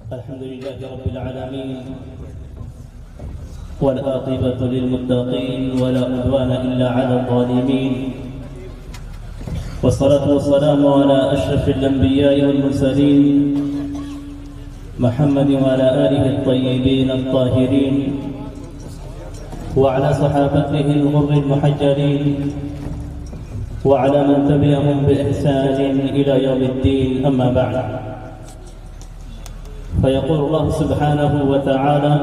الحمد لله رب العالمين والعاقبة للمتقين ولا عدوان إلا على الظالمين والصلاة والسلام على أشرف الأنبياء والمرسلين محمد وعلى آله الطيبين الطاهرين وعلى صحابته الغر المحجلين وعلى من تبعهم بإحسان إلى يوم الدين. أما بعد، فيقول الله سبحانه وتعالى: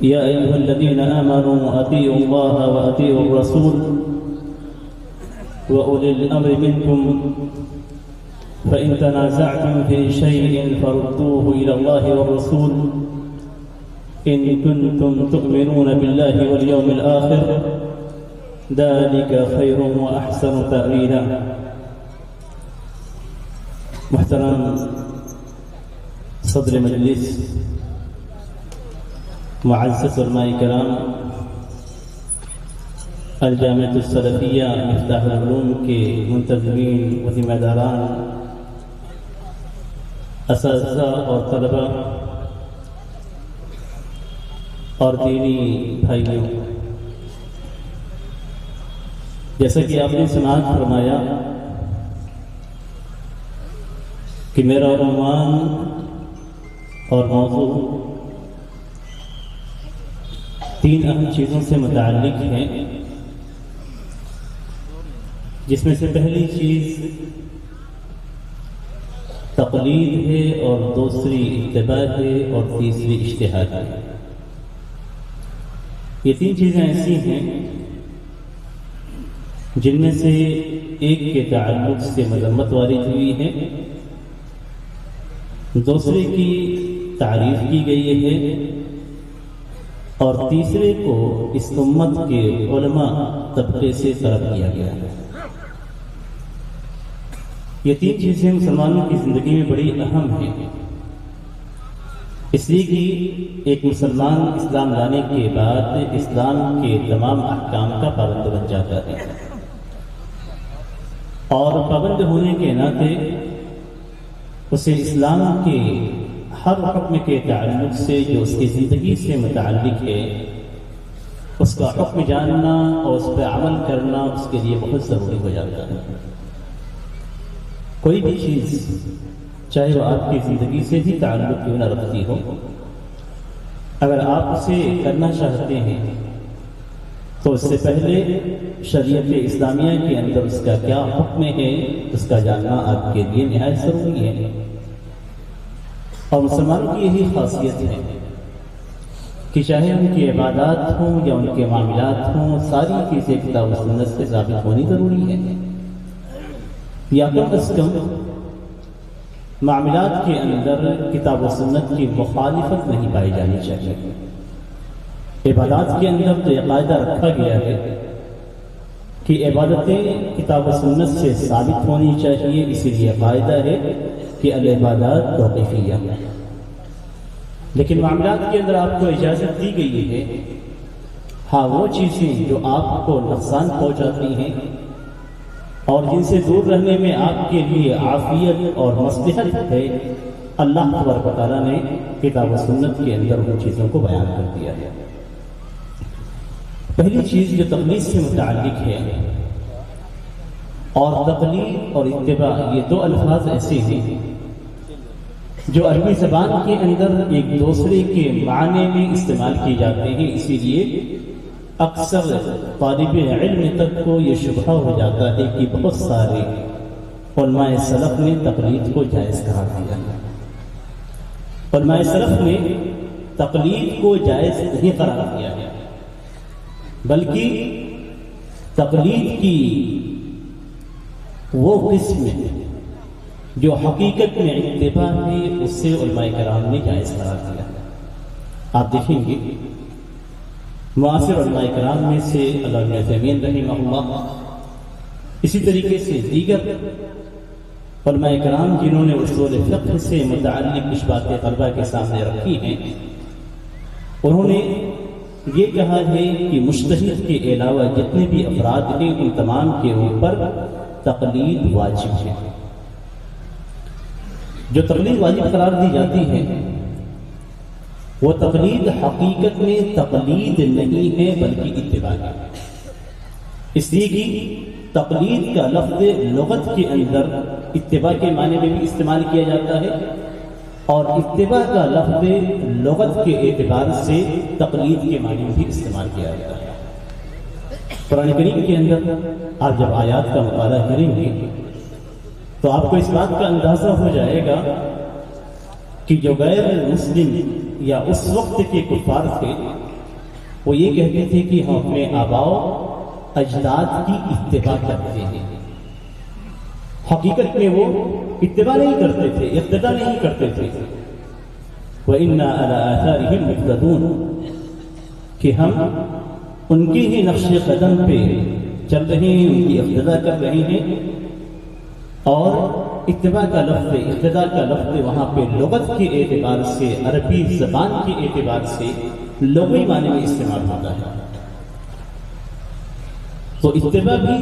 يا أيها الذين آمنوا أطيعوا الله وأطيعوا الرسول وأولي الأمر منكم فإن تنازعتم في شيء فردوه إلى الله والرسول إن كنتم تؤمنون بالله واليوم الآخر ذلك خير وأحسن تأويلا. محترم صدر مجلس، معزز علماء کرام، الجامعۃ السلفیہ مفتاح العلوم کے منتظمین و ذمہ داران، اساتذہ اور طلبہ اور دینی بھائیوں، جیسا کہ آپ نے سماعت فرمایا کہ میرا عنوان اور موضوع تین اہم چیزوں سے متعلق ہیں، جس میں سے پہلی چیز تقلید ہے اور دوسری اتباع ہے اور تیسری اجتہاد ہے. یہ تین چیزیں ایسی ہیں جن میں سے ایک کے تعلق سے مذمت وارد ہوئی ہے، دوسرے کی تعریف کی گئی ہے اور تیسرے کو اس امت کے علماء طبقے سے طلب کیا گیا ہے. یہ تین چیزیں مسلمانوں کی زندگی میں بڑی اہم ہیں، اس لیے کہ ایک مسلمان اسلام لانے کے بعد اسلام کے تمام احکام کا پابند بن جاتا ہے، اور پابند ہونے کے ناطے اسے اسلام کے ہر حکم کے تعلق سے جو اس کی زندگی سے متعلق ہے اس کا حکم جاننا اور اس پہ عمل کرنا اس کے لیے بہت ضروری ہو جاتا ہے. کوئی بھی چیز چاہے وہ آپ کی زندگی سے بھی تعلق کیوں نہ رکھتی ہو، اگر آپ اسے کرنا چاہتے ہیں تو اس سے پہلے شریعت اسلامیہ کے اندر اس کا کیا حکم ہے اس کا جاننا آپ کے لیے نہایت ضروری ہے. اور مسلمانوں کی یہی خاصیت ہے کہ چاہے ان کی عبادات ہوں یا ان کے معاملات ہوں، ساری چیزیں کتاب و سنت سے ثابت ہونی ضروری ہے، یا کم از کم معاملات کے اندر کتاب و سنت کی مخالفت نہیں پائی جانی چاہیے. عبادات کے اندر تو یہ قاعدہ رکھا گیا ہے کہ عبادتیں کتاب و سنت سے ثابت ہونی چاہیے، اسی لیے قاعدہ ہے کہ العبادات توقیفیہ. لیکن معاملات کے اندر آپ کو اجازت دی گئی ہے، ہاں وہ چیزیں جو آپ کو نقصان پہنچاتی ہیں اور جن سے دور رہنے میں آپ کے لیے عافیت اور مصلحت ہے، اللہ تبارک و تعالیٰ نے کتاب و سنت کے اندر ان چیزوں کو بیان کر دیا ہے. پہلی چیز جو تقلید سے متعلق ہے، اور تقلید اور اتباع یہ دو الفاظ ایسے ہیں جو عربی زبان کے اندر ایک دوسرے کے معنی میں استعمال کیے جاتے ہیں، اسی لیے اکثر طالب علم تک کو یہ شبہ ہو جاتا ہے کہ بہت سارے علماء سلف نے تقلید کو جائز قرار دیا. علماء سلف نے تقلید کو جائز نہیں قرار دیا ہے، بلکہ تقلید کی وہ قسم جو حقیقت میں اتباع ہے اس سے علماء کرام نے جائز قرار دیا. آپ دیکھیں گے معاصر علماء کرام میں سے علامہ ابن تیمیہ رحمہ اللہ، اسی طریقے سے دیگر علماء کرام جنہوں نے اصول فقہ سے متعلق کچھ باتیں طلبہ کے سامنے رکھی ہیں، انہوں نے یہ کہا ہے کہ مجتہد کے علاوہ جتنے بھی افراد ہیں ان تمام کے اوپر تقلید واجب ہے. جو تقلید واجب قرار دی جاتی ہے وہ تقلید حقیقت میں تقلید نہیں ہے بلکہ اتباع ہے۔ اس لیے کہ تقلید کا لفظ لغت کے اندر اتباع کے معنی میں بھی استعمال کیا جاتا ہے، اور اتباع کا لفظ لغت کے اعتبار سے تقلید کے معنی میں بھی استعمال کیا جاتا ہے۔ قرآن کریم کے اندر آپ جب آیات کا مطالعہ کریں گے تو آپ کو اس بات کا اندازہ ہو جائے گا کہ جو غیر مسلم یا اس وقت کے کفار تھے وہ یہ کہتے تھے کہ ہم اپنے آباء اجداد کی اتباع کرتے ہیں۔ حقیقت میں وہ اتباع نہیں کرتے تھے، اقتداء نہیں کرتے تھے۔ وَإِنَّا عَلَىٰ آثَارِهِمْ مُقْتَدُونَ کہ ہم ان کے ہی نقش قدم پہ چل رہے ہیں، ان کی اقتداء کر رہے ہیں۔ اور اتباع کا لفظ، اقتداء کا لفظ وہاں پہ لغت کے اعتبار سے، عربی زبان کے اعتبار سے لغوی معنی میں استعمال ہوتا ہے۔ تو اتباع بھی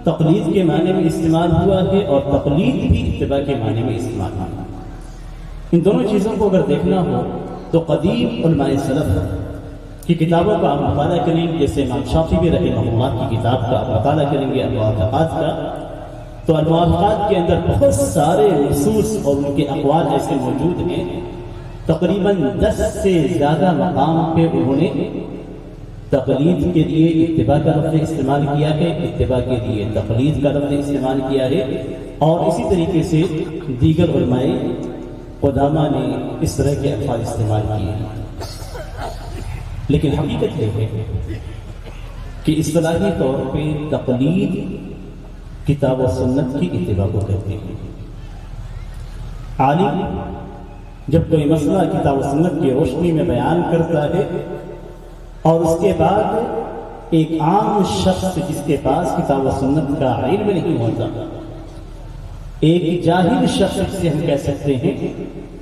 تقلید کے معنی میں استعمال ہوا ہے اور تقلید بھی اتباع کے معنی میں استعمال ہوا ہے۔ ان دونوں چیزوں کو اگر دیکھنا ہو تو قدیم علماء سلف کی کتابوں کا آپ مطالعہ کریں، جیسے امام شاطبی رحمہ اللہ کی کتاب کا آپ مطالعہ کریں گے الموافقات کا، تو الموافقات کے اندر بہت سارے نصوص اور ان کے اقوال ایسے موجود ہیں، تقریباً 10 سے زیادہ مقام پہ انہوں نے تقلید کے لیے اتباع کا لفظ استعمال کیا ہے، اتباع کے لیے تقلید کا لفظ استعمال کیا ہے، اور اسی طریقے سے دیگر علماء قدامہ نے اس طرح کے الفاظ استعمال کیے ہیں۔ لیکن حقیقت یہ ہے کہ اصطلاحی طور پہ تقلید کتاب و سنت کی اتباع کو کہتے ہیں۔ عالم جب کوئی مسئلہ کتاب و سنت کی روشنی میں بیان کرتا ہے اور اس کے بعد ایک عام شخص جس کے پاس کتاب و سنت کا علم نہیں ہوتا، ایک جاہل شخص جسے ہم کہہ سکتے ہیں،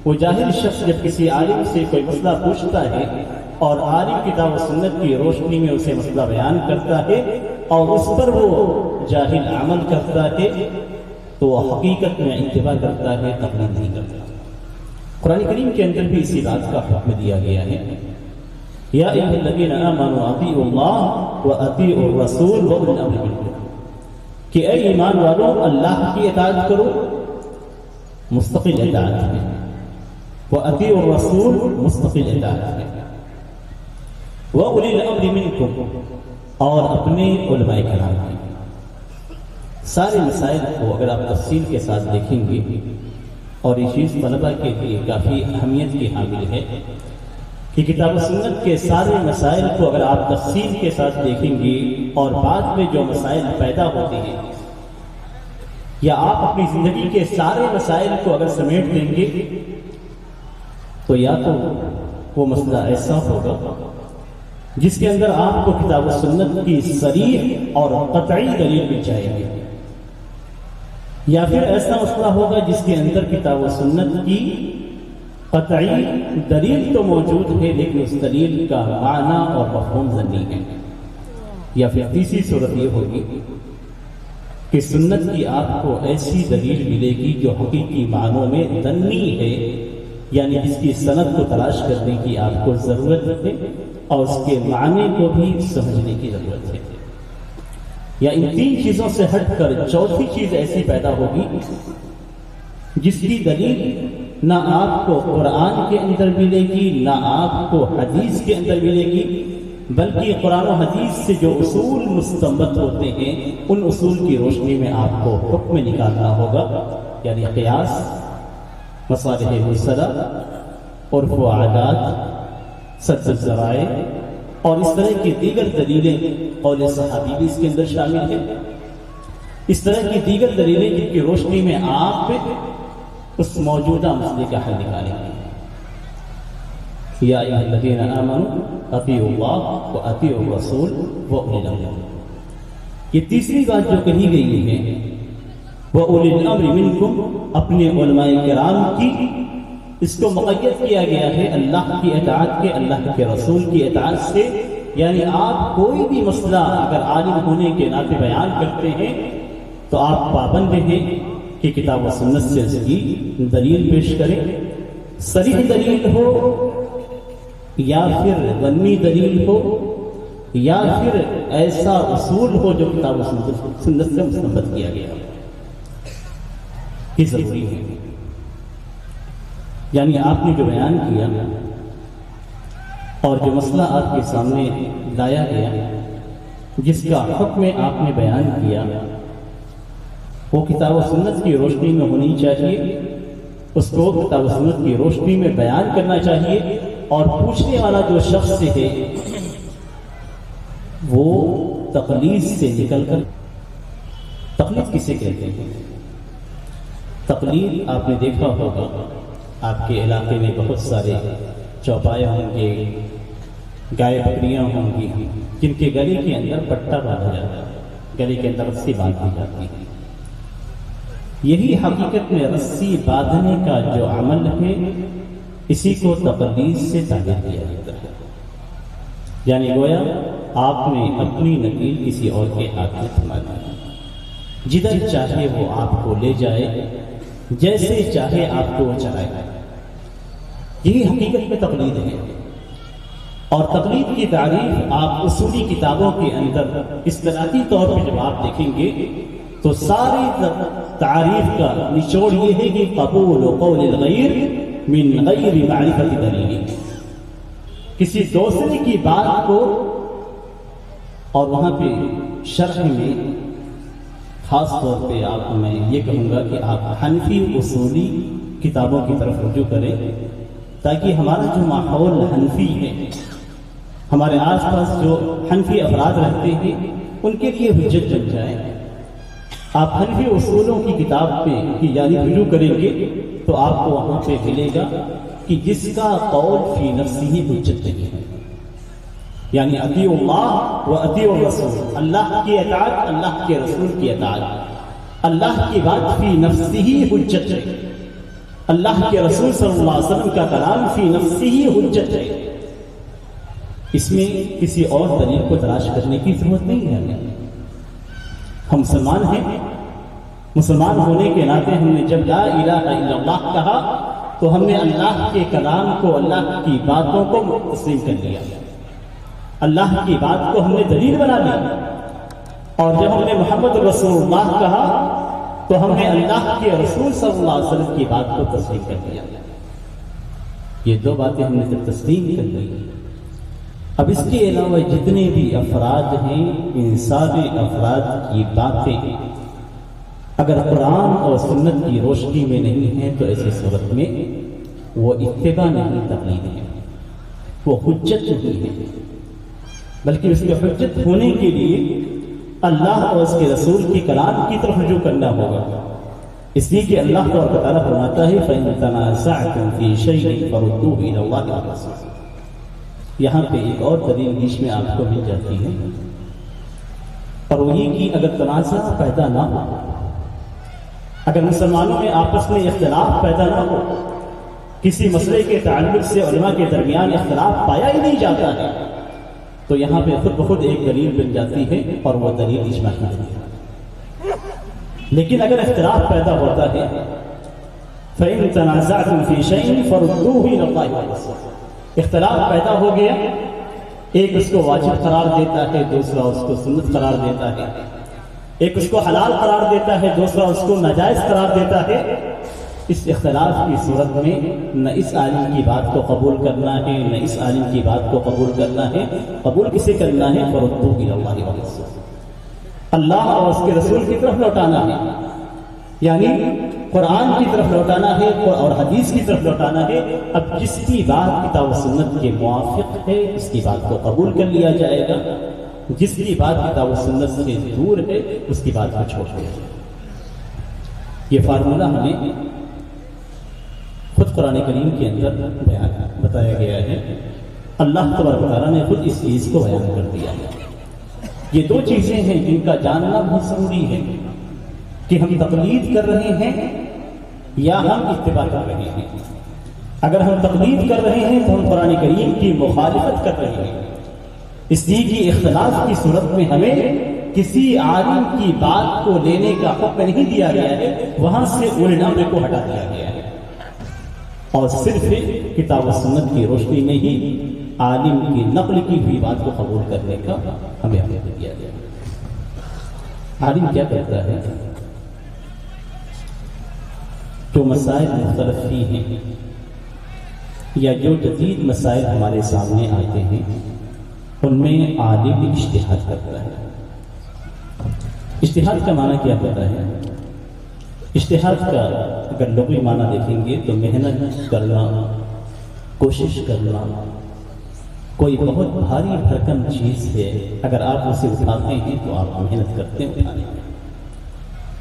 وہ جاہل شخص جب کسی عالم سے کوئی مسئلہ پوچھتا ہے اور عالم کتاب و سنت کی روشنی میں اسے مسئلہ بیان کرتا ہے اور اس پر وہ جاہل عمل کرتا ہے تو وہ حقیقت میں اتباع کرتا ہے، تقلید نہیں کرتا۔ قرآن کریم کے اندر بھی اسی بات کا حکم دیا گیا ہے، یا ایھا الذین آمنوا اطیعوا اللہ واطیعوا الرسول واولی الامر منکم، کہ اے ایمان والوں اللہ کی اطاعت کرو، مستقل اطاعت ہے، واطیعوا الرسول مستقل اطاعت ہے، واولی الامر منکم اور اپنے علماء کرام کی۔ سارے مسائل کو اگر آپ تفصیل کے ساتھ دیکھیں گے، اور یہ چیز طلبہ کے لیے کافی اہمیت کی حامل ہے کہ کتاب و سنت کے سارے مسائل کو اگر آپ تفصیل کے ساتھ دیکھیں گے اور بعد میں جو مسائل پیدا ہوتے ہیں، یا آپ اپنی زندگی کے سارے مسائل کو اگر سمیٹ دیں گے تو یا تو وہ مسئلہ ایسا ہوگا جس کے اندر آپ کو کتاب و سنت کی صریح اور قطعی دلیل مل جائے گی، یا پھر ایسا مسئلہ ہوگا جس کے اندر کتاب و سنت کی قطعی دلیل تو موجود ہے لیکن اس دلیل کا معنی اور مفہوم ظنی ہے، یا پھر تیسری صورت یہ ہوگی کہ سنت کی آپ کو ایسی دلیل ملے گی جو حقیقی معنوں میں ظنی ہے، یعنی جس کی سند کو تلاش کرنے کی آپ کو ضرورت ہے اور اس کے معنی کو بھی سمجھنے کی ضرورت ہے، یا ان تین چیزوں سے ہٹ کر چوتھی چیز ایسی پیدا ہوگی جس کی دلیل نہ آپ کو قرآن کے اندر ملے گی نہ آپ کو حدیث کے اندر ملے گی، بلکہ قرآن و حدیث سے جو اصول مستنبط ہوتے ہیں ان اصول کی روشنی میں آپ کو حکم نکالنا ہوگا، یعنی قیاس، مصالح مرسلہ، عرف و عادات، سد الذرائع اور اس طرح کی دیگر دلیلیں، قول صحابی بھی اس کے اندر شامل ہیں، اس طرح کی دیگر دلیلیں جن کی روشنی میں آپ اس موجودہ مسئلے کا حل نکالیں گے۔ یا ایھا الذین آمنوا اطیعوا اللہ واطیعوا الرسول واولی الامر، یہ تیسری بات جو کہی گئی ہے واولی الامر منکم، اپنے علماء کرام کی، اس کو مقید کیا گیا ہے اللہ کی اطاعت کے، اللہ کے رسول کی اطاعت سے، یعنی آپ کوئی بھی مسئلہ اگر عالم ہونے کے ناطے بیان کرتے ہیں تو آپ پابند ہیں کہ کتاب و سنت سے اس کی دلیل پیش کریں، صریح دلیل ہو یا پھر ظنی دلیل ہو یا پھر ایسا اصول ہو جو کتاب و سنت سے مستنبط کیا گیا، یہ ضروری ہے۔ یعنی آپ نے جو بیان کیا اور جو مسئلہ آپ کے سامنے لایا گیا، جس کا حکم آپ نے بیان کیا، وہ کتاب و سنت کی روشنی میں ہونی چاہیے، اس کو کتاب و سنت کی روشنی میں بیان کرنا چاہیے، اور پوچھنے والا جو شخص ہے وہ تقلید سے نکل کر، تقلید کسے کہتے ہیں؟ تقلید آپ نے دیکھا ہوگا آپ کے علاقے میں بہت سارے چوپائے ہوں گے، گائے بکریاں ہوں گی جن کے گلے کے اندر پٹا باندھا جاتا ہے، گلے کے اندر رسی باندھی جاتی ہے۔ یہی حقیقت میں رسی باندھنے کا جو عمل ہے، اسی کو تقلید سے تعبیر کیا جاتا ہے۔ یعنی گویا آپ نے اپنی نقیل کسی اور کے ہاتھ میں تھما دی، جدھر چاہے وہ آپ کو لے جائے، جیسے چاہے آپ کو وہ چلائے۔ یہی حقیقت میں تقلید ہے، اور تقلید کی تعریف آپ اصولی کتابوں کے اندر اصطلاحی طور پہ جب آپ دیکھیں گے تو ساری تعریف کا نچوڑ یہ ہے کہ قبول قول الغیر من غیر معرفت دلیل، کسی دوسرے کی بات کو، اور وہاں پہ شرح میں خاص طور پہ آپ میں یہ کہوں گا کہ آپ حنفی اصولی کتابوں کی طرف رجوع کریں، تاکہ ہمارا جو ماحول حنفی ہے، ہمارے آس پاس جو حنفی افراد رہتے ہیں، ان کے لیے حجت بن جائے۔ آپ حنفی اصولوں کی کتاب پہ کی جانب رجوع کریں گے تو آپ کو وہاں پہ ملے گا کہ جس کا قول فی نفسہ حجت نہیں ہے، یعنی اطیعوا اللہ و اطیعوا الرسول، اللہ کی اطاعت، اللہ کے رسول کی اطاعت، اللہ کی بات فی نفسہ حجت ہے، اللہ کے رسول صلی اللہ علیہ وسلم کا کلام فی نفسہ حجت ہے، اس میں کسی اور دلیل کو تلاش کرنے کی ضرورت نہیں ہے۔ ہم مسلمان ہیں، مسلمان ہونے کے ناطے ہم نے جب لا الہ الا اللہ کہا تو ہم نے اللہ کے کلام کو، اللہ کی باتوں کو تسلیم کر لیا، اللہ کی بات کو ہم نے دلیل بنا لیا، اور جب ہم نے محمد رسول اللہ کہا تو ہم نے اللہ کے رسول صلی اللہ علیہ وسلم کی بات کو تسلیم کر لیا۔ یہ دو باتیں ہم نے جب تسلیم کر لی، اب اس کے علاوہ جتنے بھی افراد ہیں، ان سارے افراد کی باتیں اگر قرآن اور سنت کی روشنی میں نہیں ہیں تو ایسی صورت میں وہ اتباع نہیں، تقلید ہے، وہ حجت نہیں ہے، بلکہ اس کے حجت ہونے کے لیے اللہ اور اس کے رسول کی کلام کی طرف رجوع کرنا ہوگا۔ اس لیے کہ اللہ تعالیٰ فرماتا ہے فَإِن تَنَازَعْتُمْ فِي شَيْءٍ فَرُدُّوهُ إِلَى اللَّهِ وَالرَّسُولِ۔ یہاں پہ ایک اور دلیل بیچ میں آپ کو مل جاتی ہے، اور وہ یہ کہ اگر تنازع پیدا نہ ہو، اگر مسلمانوں میں آپس میں اختلاف پیدا نہ ہو، کسی مسئلے کے تعلق سے علماء کے درمیان اختلاف پایا ہی نہیں جاتا ہے، تو یہاں پہ خود بخود ایک دلیل بن جاتی ہے، اور وہ دلیل اجماع کی ہے۔ لیکن اگر اختلاف پیدا ہوتا ہے فَإِن تَنَازَعْتُمْ فِي شَيْءٍ فَرُدُّوهُ إِلَى اللَّهِ وَالرَّسُولِ، اختلاف پیدا ہو گیا، ایک اس کو واجب قرار دیتا ہے، دوسرا اس کو سنت قرار دیتا ہے، ایک اس کو حلال قرار دیتا ہے، دوسرا اس کو ناجائز قرار دیتا ہے، اس اختلاف کی صورت میں نہ اس عالم کی بات کو قبول کرنا ہے، نہ اس عالم کی بات کو قبول کرنا ہے، قبول کسے کرنا ہے؟ فَرُدُّوهُ إِلَى اللَّهِ وَالرَّسُولِ، اللہ اور اس کے رسول کی طرف لوٹانا ہے، یعنی قرآن کی طرف لوٹانا ہے اور حدیث کی طرف لوٹانا ہے۔ اب جس کی بات کتاب و سنت کے موافق ہے اس کی بات کو قبول کر لیا جائے گا، جس کی بات کتاب و سنت سے دور ہے اس کی بات کو چھوڑ دیا جائے گا۔ یہ فارمولہ ہمیں خود قرآن کریم کے اندر بتایا گیا ہے، اللہ تبارک و تعالیٰ نے خود اس چیز کو بیان کر دیا ہے۔ یہ دو چیزیں ہیں جن کا جاننا بہت ضروری ہے کہ ہم تقلید کر رہے ہیں یا ہم اتباع کر رہے ہیں۔ اگر ہم تقلید کر رہے ہیں تو ہم قرآن کریم کی مخالفت کر رہے ہیں، اس لیے کہ اختلاف کی صورت میں ہمیں کسی عالم کی بات کو لینے کا حکم نہیں دیا گیا ہے، وہاں سے علماء کو ہٹا دیا گیا ہے، اور صرف کتاب و سنت کی روشنی میں ہی عالم کی نقل کی ہوئی بات کو قبول کرنے کا ہمیں حکم دیا گیا ہے۔ عالم کیا کرتا ہے؟ جو مسائل مختلف ہی ہیں یا جو جدید مسائل ہمارے سامنے آتے ہیں ان میں عالم اجتہاد کرتا ہے۔ اجتہاد کا معنی کیا ہوتا ہے؟ اجتہاد کا اگر لغوی معنی دیکھیں گے تو محنت کرنا، کوشش کرنا، کوئی بہت بھاری بھرکم چیز ہے اگر آپ اسے اٹھاتے ہیں تو آپ محنت کرتے ہیں اٹھانے میں،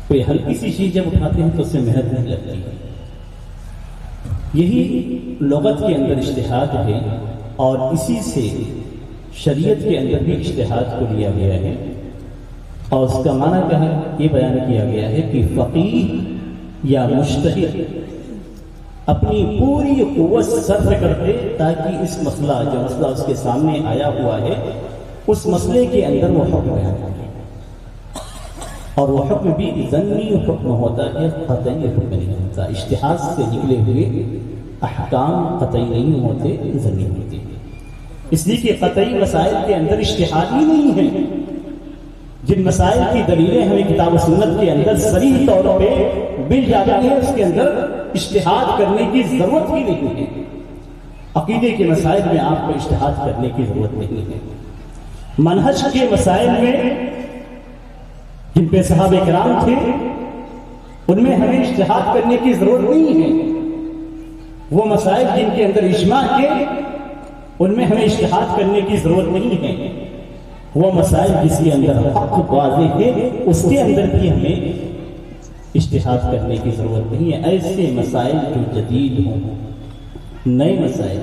کوئی ہلکی سی چیز جب اٹھاتے ہیں تو اس سے محنت نہیں لگتی ہے۔ یہی لغت کے اندر اجتہاد ہے، اور اسی سے شریعت کے اندر بھی اجتہاد کو لیا گیا ہے، اور اس کا معنی کیا ہے یہ بیان کیا گیا ہے کہ فقیہ یا مجتہد اپنی پوری قوت صرف کرتے تاکہ اس مسئلہ جو مسئلہ اس کے سامنے آیا ہوا ہے اس مسئلے کے اندر وہ حکم بیان کرے، اور وہ حکم بھی ظنی حکم ہوتا ہے، قطعی حکم نہیں ہوتا۔ اجتہاد سے نکلے ہوئے احکام قطعی نہیں ہوتے، ظنی ہوتے ہیں، اس لیے کہ قطعی مسائل کے اندر اجتہاد ہی نہیں ہے۔ جن مسائل کی دلیلیں ہمیں کتاب و سنت کے اندر صریح طور پہ مل جاتی ہیں اس کے اندر اجتہاد کرنے کی ضرورت ہی نہیں ہے۔ عقیدے کے مسائل میں آپ کو اجتہاد کرنے کی ضرورت نہیں ہے۔ منہج کے مسائل میں جن پہ صحابہ کرام تھے ان میں ہمیں اجتہاد کرنے کی ضرورت نہیں ہے۔ وہ مسائل جن کے اندر اجماع ہے ان میں ہمیں اجتہاد کرنے کی ضرورت نہیں ہے۔ وہ مسائل جس کے اندر حق واضح ہے اس کے اندر بھی ہمیں اجتہاد کرنے کی ضرورت نہیں ہے۔ ایسے مسائل جو جدید ہوں، نئے مسائل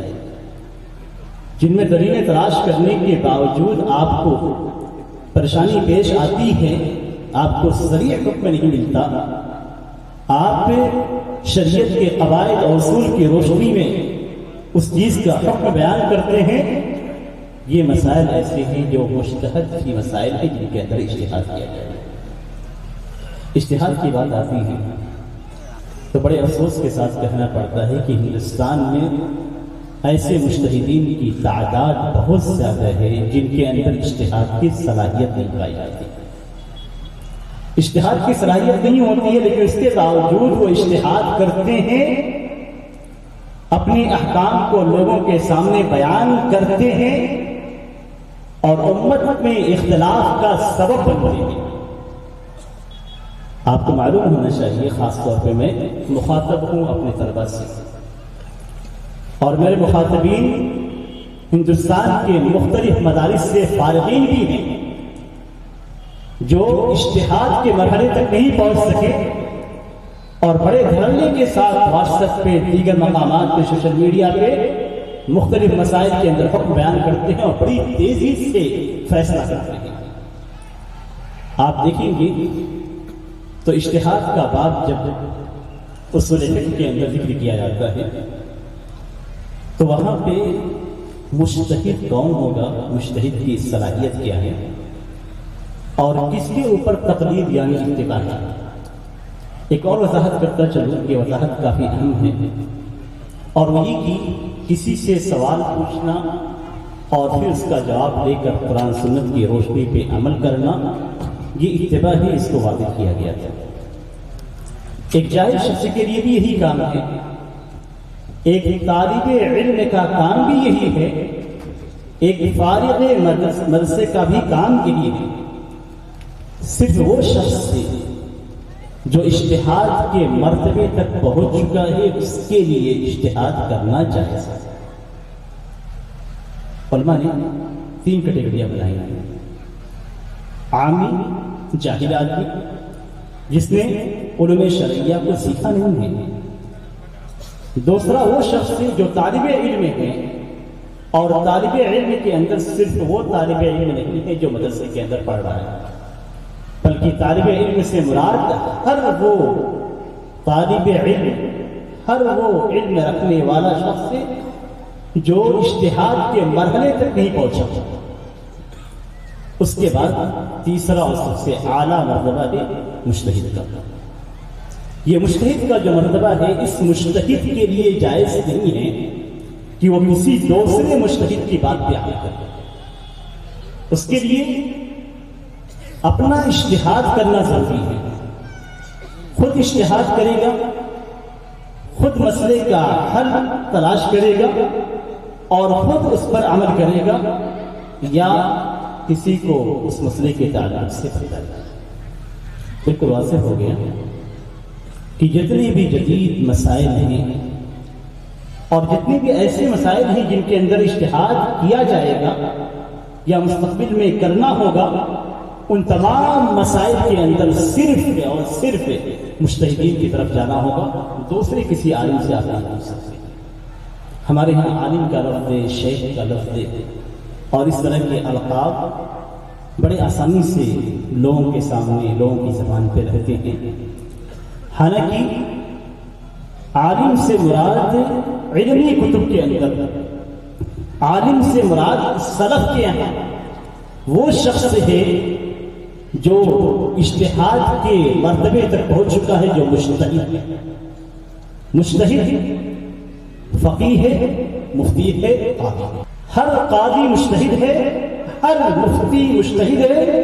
جن میں دلیلیں تلاش کرنے کے باوجود آپ کو پریشانی پیش آتی ہے، آپ کو صریح حکم نہیں ملتا، آپ شریعت کے قواعد اور اصول کی روشنی میں اس چیز کا حکم بیان کرتے ہیں، یہ مسائل ایسے ہیں جو مجتہد کی مسائل ہیں جن کے اندر اجتہاد کیا جائے۔ اجتہاد کی بات آتی ہے تو بڑے افسوس کے ساتھ کہنا پڑتا ہے کہ ہندوستان میں ایسے مجتہدین کی تعداد بہت زیادہ ہے جن کے اندر اجتہاد کی صلاحیت نہیں پائی جاتی۔ اجتہاد کی صلاحیت نہیں ہوتی ہے لیکن اس کے باوجود وہ اجتہاد کرتے ہیں، اپنے احکام کو لوگوں کے سامنے بیان کرتے ہیں اور امت میں اختلاف کا سبب بنتے ہیں۔ آپ کو معلوم ہونا چاہیے، خاص طور پہ میں مخاطب ہوں اپنے طلباء سے، اور میرے مخاطبین ہندوستان کے مختلف مدارس سے فارغین بھی ہیں جو اجتہاد کے مرحلے تک نہیں پہنچ سکے اور بڑے دھڑلے کے ساتھ واٹس ایپ پہ، دیگر مقامات پہ، سوشل میڈیا پہ مختلف مسائل کے اندر حکم بیان کرتے ہیں اور بڑی تیزی سے فیصلہ کرتے ہیں۔ آپ دیکھیں گے تو اجتہاد کا باب جب اصول فقہ کے اندر ذکر کیا جاتا ہے تو وہاں پہ مجتہد کون ہوگا، مجتہد کی صلاحیت کیا ہے اور کس کے اوپر تقلید یعنی اتباع ہے۔ ایک اور وضاحت کرتا چلوں، یہ وضاحت کافی اہم ہے، اور وہی کہ کسی سے سوال پوچھنا اور پھر اس کا جواب لے کر قرآن سنت کی روشنی پہ عمل کرنا، یہ اتباع ہی اس کو واضح کیا گیا تھا۔ ایک جاہل شخص کے لیے بھی یہی کام ہے، ایک طالب علم کا کام بھی یہی ہے، ایک فارغ مدرسے کا بھی کام یہی ہے۔ صرف وہ شخص جو اجتہاد کے مرتبے تک پہنچ چکا ہے اس کے لیے اجتہاد کرنا جائز ہے۔ علماء نے 3 کیٹیگریاں بنائی ہیں: عامی، جاہل آدمی جس نے علوم شرعیہ کو سیکھا نہیں ہے، دوسرا وہ شخص جو طالب علم ہے اور طالب علم کے اندر صرف وہ طالب علم نہیں ہے جو مدرسے کے اندر پڑھ رہا ہے، بلکہ طالب علم سے مراد ہر وہ طالب علم، ہر وہ علم رکھنے والا شخص جو اجتہاد کے مرحلے تک نہیں پہنچا۔ اس کے بعد تیسرا اور سب سے اعلیٰ مرتبہ ہے مجتہد کا. یہ مجتہد کا جو مرتبہ ہے اس مجتہد کے لیے جائز نہیں ہے کہ وہ کسی دوسرے مجتہد کی بات پہ عمل کرے. اس کے لیے اپنا اجتہاد کرنا ضروری ہے. خود اجتہاد کرے گا، خود مسئلے کا حل تلاش کرے گا اور خود اس پر عمل کرے گا، یا کسی کو اس مسئلے کے تعلق سے بتائے گا. بالکل واضح ہو گیا کہ جتنے بھی جدید مسائل ہیں اور جتنے بھی ایسے مسائل ہیں جن کے اندر اجتہاد کیا جائے گا یا مستقبل میں کرنا ہوگا، ان تمام مسائل کے اندر صرف اور صرف مجتہدین کی طرف جانا ہوگا، دوسرے کسی عالم سے آپ نہیں پوچھ سکتے. ہمارے ہاں عالم کا لفظ ہے، شیخ کا لفظ ہے اور اس طرح کے القاب بڑے آسانی سے لوگوں کے سامنے، لوگوں کی زبان پہ رہتے ہیں. حالانکہ عالم سے مراد علمی کتب کے اندر، عالم سے مراد سلف کے یہاں وہ شخص ہے جو اجتہاد کے مرتبے تک پہنچ چکا ہے، جو مجتہد ہے. مجتہد فقیہ ہے، مفتی ہے، قاضی ہے. ہر قاضی مجتہد ہے، ہر مفتی مجتہد ہے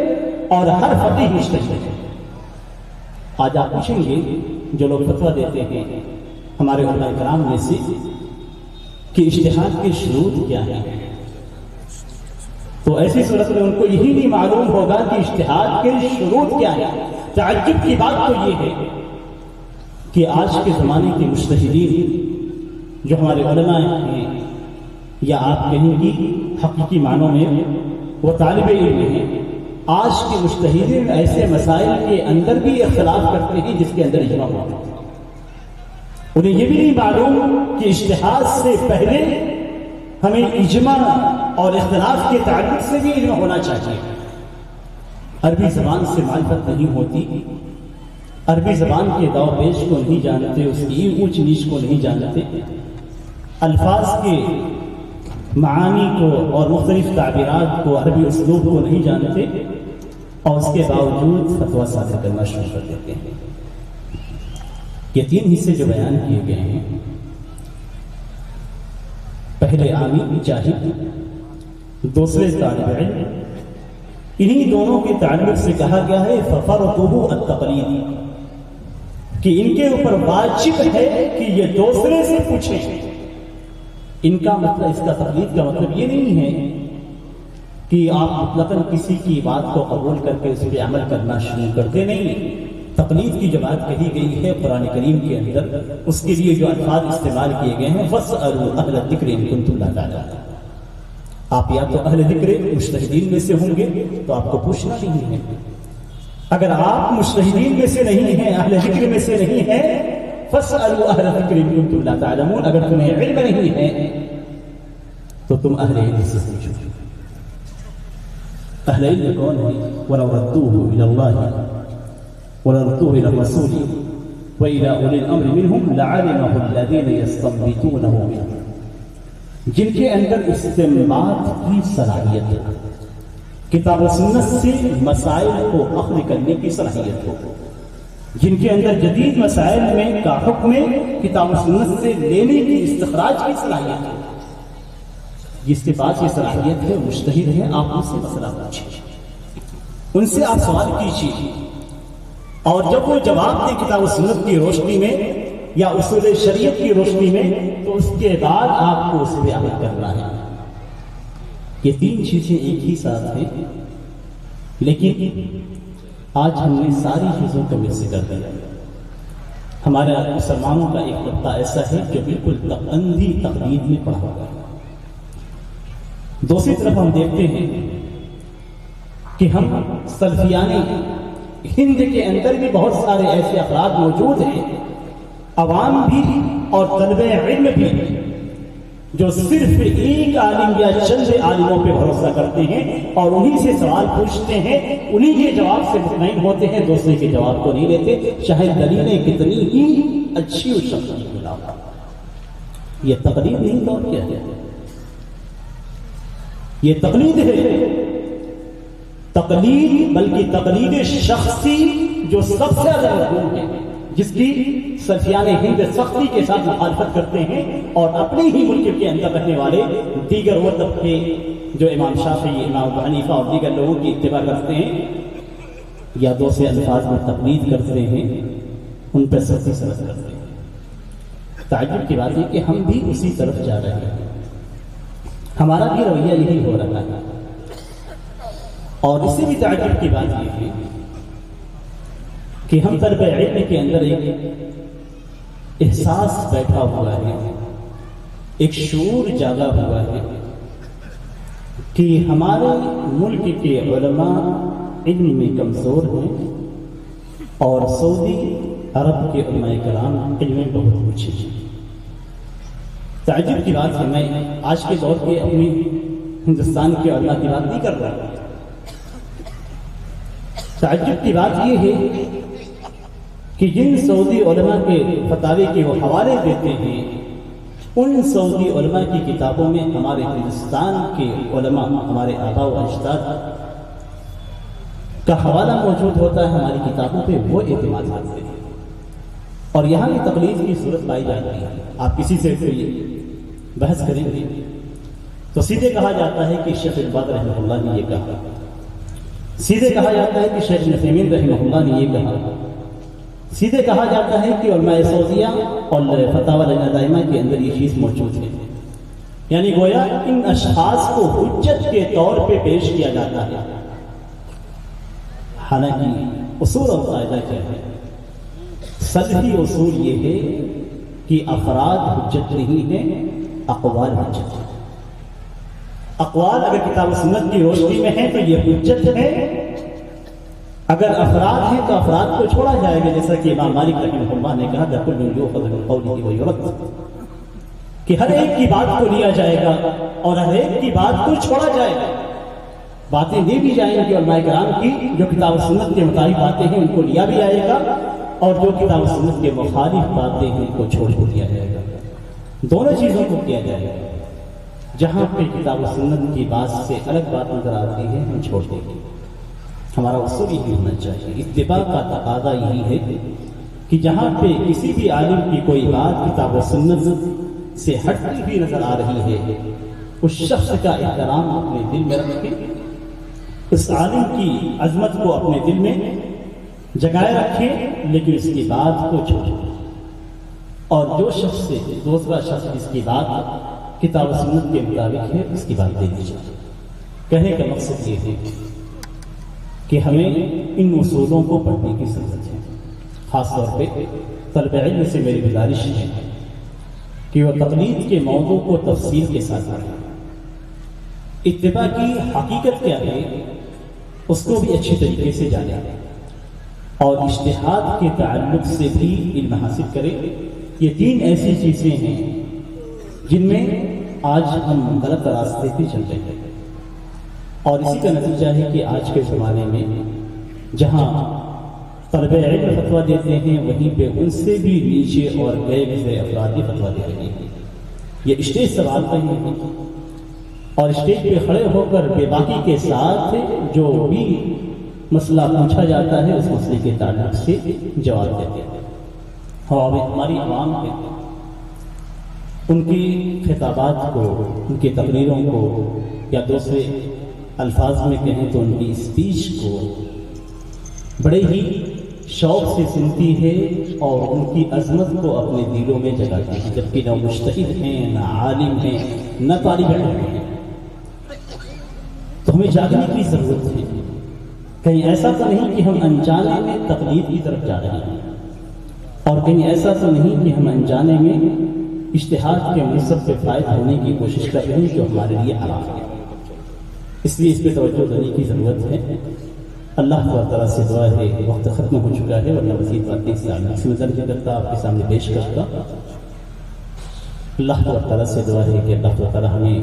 اور ہر فقیہ مجتہد ہے. آج آپ پوچھیں گے جو لوگ فتویٰ دیتے ہیں ہمارے علماء کرام میں سے کہ اجتہاد کے شروط کیا ہیں، تو ایسی صورت میں ان کو یہی نہیں معلوم ہوگا کہ اجتہاد کے شروط کیا ہیں. تعجب کی بات تو یہ ہے کہ آج کے زمانے کے مجتہدین جو ہمارے علماء ہیں، یا آپ کہیں گی حقیقی معنوں میں وہ طالب علم ہیں، آج کے مجتہدین ایسے مسائل کے اندر بھی اختلاف کرتے ہیں جس کے اندر اجماع ہوتا ہے. انہیں یہ بھی نہیں معلوم کہ اجتہاد سے پہلے ہمیں اجماع اور اختلاف کے تعلق سے بھی علم ہونا چاہیے. عربی زبان سے معرفت نہیں ہوتی، عربی زبان کے دو پیش کو نہیں جانتے، اس کی اونچ نیچ کو نہیں جانتے، الفاظ کے معانی کو اور مختلف تعبیرات کو، عربی اسلوب کو نہیں جانتے، اور اس کے باوجود فتویٰ صادر کرنا شروع کر دیتے ہیں. یہ تین حصے جو بیان کیے گئے ہیں، پہلے عامی جاہل، دوسرے طالب علم، انہی دونوں کے تعلق سے کہا گیا ہے فَفَرْضُهُ التَّقْلِيدِ، کہ ان کے اوپر واجب ہے کہ یہ دوسرے سے پوچھیں. ان کا مطلب، اس کا تقلید کا مطلب یہ نہیں ہے کہ آپ مطلقاً کسی کی بات کو قبول کر کے اس پہ عمل کرنا شروع کر دیں. نہیں، تقلید کی جو بات کہی گئی ہے قرآن کریم کے اندر، اس کے لیے جو الفاظ استعمال کیے گئے ہیں فَاسْأَلُوا أَهْلَ الذِّكْرِ إِن كُنتُمْ لَا تَعْلَمُونَ. آپ یا تو اہل ذکر مجتہدین میں سے ہوں گے تو آپ کو پوچھنا نہیں ہے. اگر آپ مجتہدین میں سے نہیں ہیں، اہل ذکر میں سے نہیں ہیں، فَاسْأَلُوا أَهْلَ الذِّكْرِ إِن كُنتُمْ لَا تَعْلَمُونَ، اگر تمہیں علم نہیں ہے تو تم اہل علم سے پوچھو. اہل علم کون ہے؟ وَلَوْ رَدُّوهُ إِلَى اللَّهِ وَلَرُدُّوهُ إِلَى الرَّسُولِ وَإِلَى أُولِي الْأَمْرِ مِنْهُمْ لَعَلِمَهُ الَّذِينَ يَسْتَنبِطُونَهُ مِنْهُمْ، جن کے اندر استنباط کی صلاحیت ہے، کتاب و سنت سے مسائل کو اخذ کرنے کی صلاحیت ہو، جن کے اندر جدید مسائل میں کا حکم کتاب و سنت سے لینے کی، استخراج کی صلاحیت ہے. جس کے پاس یہ صلاحیت ہے، مجتہد ہے، آپ ان سے مسئلہ پوچھیں، ان سے آپ سوال کیجیے، اور جب وہ جواب دیں کتاب و سنت کی روشنی میں یا اصول شریعت کی روشنی میں، تو اس کے بعد آپ کو اس پہ عمل کرنا ہے. یہ تین چیزیں ایک ہی ساتھ ہیں، لیکن آج ہم نے ساری چیزوں کو مکس کر دیا. ہمارے مسلمانوں کا ایک طبقہ ایسا ہے جو بالکل اندھی تقلید میں پڑا ہوا ہے. دوسری طرف ہم دیکھتے ہیں کہ ہم سلفیان ہند کے اندر بھی بہت سارے ایسے افراد موجود ہیں، عوام بھی اور طلبہ علم بھی، جو صرف ایک عالم یا چند عالموں پہ بھروسہ کرتے ہیں اور انہی سے سوال پوچھتے ہیں، انہی کے جواب سے مطمئن ہوتے ہیں، دوسرے کے جواب کو نہیں لیتے، چاہے دلیلیں کتنی ہی اچھی اور شخصی ملا ہو. یہ تقلید نہیں تو کیا ہے؟ یہ تقلید ہے تقلید بلکہ تقلید شخصی جو سب سے زیادہ مضمون ہے، جس کی سفیان ہند سختی کے ساتھ مخالفت کرتے ہیں، اور اپنے ہی ملک کے اندر رہنے والے دیگر وہ طبقے جو امام شافعی، امام ابو حنیفہ اور دیگر لوگوں کی اتباع کرتے ہیں یا دوسرے الفاظ میں تقلید کرتے ہیں، ان پر سختی سے رد کرتے ہیں۔ تعجب کی بات ہے کہ ہم بھی اسی طرف جا رہے ہیں، ہمارا بھی رویہ یہی ہو رہا ہے۔ اور اس سے بھی تعجب کی بات یہ ہے کہ ہم طلب علم کے اندر ایک احساس بیٹھا ہوا ہے، ایک شعور جاگا ہوا ہے کہ ہمارے ملک کے علماء علم میں کمزور ہیں اور سعودی عرب کے علماء کرام علم میں بہت کچھ ہیں۔ تعجب کی بات ہے، میں آج کے دور کے اپنی ہندوستان کے علماء کی بات نہیں کر رہا۔ تعجب کی بات یہ ہے کہ جن سعودی علماء کے فتاوی کے وہ حوالے دیتے ہیں، ان سعودی علماء کی کتابوں میں ہمارے ہندوستان کے علماء، ہمارے آباء و اجداد کا حوالہ موجود ہوتا ہے ہماری کتابوں پہ، وہ اعتماد کرتے ہیں، اور یہاں کی تقلید کی صورت پائی جاتی ہے۔ آپ کسی سے کوئی بحث کریں گے تو سیدھے کہا جاتا ہے کہ شیخ الباد رحمہ اللہ نے یہ کہا، سیدھے کہا جاتا ہے کہ شیخ ابن عثیمین رحمہ اللہ نے یہ کہا، سیدھے کہا جاتا ہے کہ علماء سعودیہ اور فتاوی لجنہ دائمہ کے اندر یہ چیز موجود ہے، یعنی گویا ان اشخاص کو حجت کے طور پہ پیش کیا جاتا ہے۔ حالانکہ اصول اور قاعدہ کیا ہے؟ سلفی اصول یہ ہے کہ افراد حجت نہیں ہیں، اقوال حجت ہے۔ اقوال اگر کتاب و سنت کی روشنی میں ہیں تو یہ حجت ہے، اگر افراد ہیں تو افراد کو چھوڑا جائے گا، جیسا کہ امام مالک رحمہ اللہ نے کہا کہ یؤخذ من قوله ویرد، کہ ہر ایک کی بات کو لیا جائے گا اور ہر ایک کی بات کو چھوڑا جائے گا۔ باتیں لی بھی جائیں گی علماء کرام کی جو کتاب و سنت کے مطابق باتیں ہیں ان کو لیا بھی جائے گا، اور جو کتاب و سنت کے مخالف باتیں ہیں ان کو چھوڑ دیا جائے گا۔ دونوں چیزوں کو کیا جائے گا۔ جہاں پہ کتاب و سنت کی بات سے الگ بات نظر آتی ہے ہم چھوڑ دیں گے۔ ہمارا اصول یہی ہونا چاہیے، اتباع کا تقاضا یہی ہے کہ جہاں پہ کسی بھی عالم کی کوئی بات کتاب و سنت سے ہٹتی ہوئی نظر آ رہی ہے، اس شخص کا احترام اپنے دل میں رکھیں، اس عالم کی عظمت کو اپنے دل میں جگائے رکھیں، لیکن اس کی بات کو چھوڑیں، اور جو شخص سے دوسرا شخص جس کی بات کتاب و سنت کے مطابق ہے اس کی بات دے دی جائے۔ کہنے کا مقصد یہ ہے کہ ہمیں ان اصولوں کو پڑھنے کی ضرورت ہے۔ خاص طور پہ طلب علم سے میری گزارش ہے کہ وہ تقلید کے موضوع کو تفصیل کے ساتھ پڑھیں، اتباع کی حقیقت کیا ہے اس کو بھی اچھی طریقے سے جانیں، اور اجتہاد کے تعلق سے بھی علم حاصل کریں۔ یہ تین ایسی چیزیں ہیں جن میں آج ہم غلط راستے پہ چل رہے ہیں، اور اسی کا نتیجہ ہے کہ آج کے زمانے میں جہاں طلب علم فتویٰ دیتے ہیں وہیں پہ ان سے بھی نیچے اور غیر گزرے افراد بھی فتویٰ دے رہے ہیں۔ یہ اسٹیج سوال رہے ہیں، اور اسٹیج پہ کھڑے ہو کر بے باکی کے ساتھ جو بھی مسئلہ پوچھا جاتا ہے اس مسئلے کے تعلق سے جواب دیتے ہیں۔ اور ہماری عوام ہے، ان کی خطابات کو، ان کی تقریروں کو، یا دوسرے الفاظ میں کہیں تو ان کی اسپیچ کو بڑے ہی شوق سے سنتی ہے اور ان کی عظمت کو اپنے دلوں میں جگاتی ہے، جبکہ نہ مجتہد ہیں، نہ عالم ہیں، نہ طالب علم ہیں۔ تو ہمیں جاگنے کی ضرورت ہے، کہیں ایسا تو نہیں کہ ہم انجانے میں تقلید کی طرف جا رہے ہیں، اور کہیں ایسا تو نہیں کہ ہم انجانے میں اجتہاد کے منصب پہ فائد ہونے کی کوشش کر رہے ہیں جو ہمارے لیے حرام ہے۔ اس لیے اس پہ توجہ دینے کی ضرورت ہے۔ اللہ تعالیٰ سے دعا ہے، وقت ختم ہو چکا ہے ورنہ مزید باتیں اس میں درج کرتا آپ کے سامنے پیش کرتا۔ اللہ تعالیٰ سے دعا ہے کہ اللہ تعالیٰ ہمیں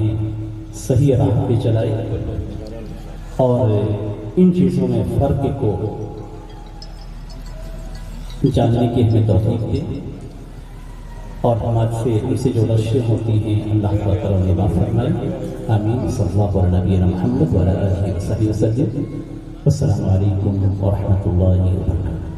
صحیح راہ پہ چلائے اور ان چیزوں میں فرق کو جاننے کی ہمیں توفیق دے۔ اور ہمارے سے اسے جو رشیں ہوتی ہیں اللہ تعالیٰ نے معاف فرمائے. آمین. صلی اللہ علیہ نبینا محمد وعلی آلہ وصحبہ وسلم. السلام علیکم ورحمۃ اللہ وبرکاتہ.